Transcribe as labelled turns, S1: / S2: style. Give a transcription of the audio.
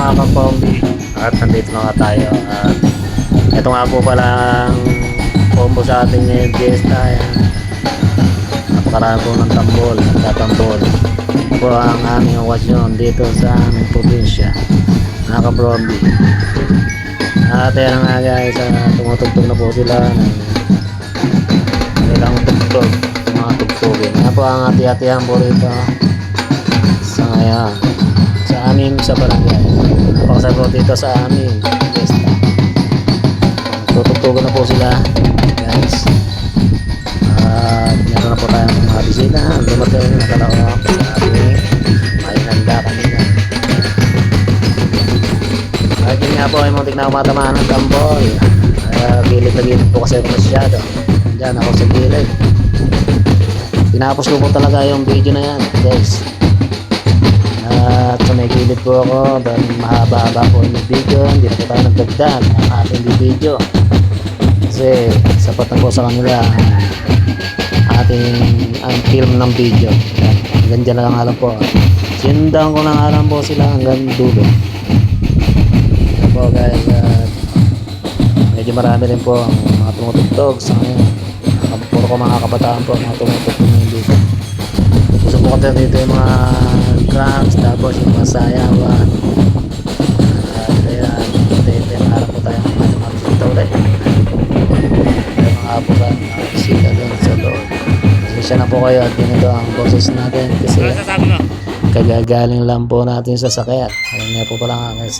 S1: mga ka-combi, at nandito na nga tayo. At ito nga po palang combo sa ating ngayon fiesta. Napakaraan po ng tambol, tatambol. Ito po ang aming okasyon dito sa aming probinsya, mga ka-combi. At ayan nga guys, tumutugtog na po sila ng ilang tugtog, mga tugtogin. Yan po ang hati-hatihan po rito sa ngayon sa amin sa barangay. Napakasagot dito sa amin fiesta. Tutugtugan na po sila guys. At meron na po tayong mga bisita. Dumating nakalawak sa ating may handa kanina. At yun nga po ay muntik na umatamaan ng tambol. Gilid na gilid po kasi ako masyado. Diyan ako sa gilid. Tinapos ko po talaga yung video na yan guys. At sa may gilid po ako dahil mahaba-haba po yung video, hindi na po tayo nagdagdag ang ating video kasi sapat na po sa kanila ang ating film ng video. Hanggang dyan na lang alam po, sinundan ko lang alam po sila hanggang dulo. Yan po guys. At medyo marami rin po ang mga tumutugtog sa ngayon. Puro ko mga kabataan po mga tumutugtog ngayon dito. Gusto po kasi dito yung mga cranks, tapos yung mga sayawan. At ayan, harap po tayo ng mga bisita ulit. May mga apukan, mga bisita doon sa loob. Pasensya na po kayo at ganito ang boses natin kasi kagagaling lang po natin sa sakyan. Ayan nga po pala nga guys.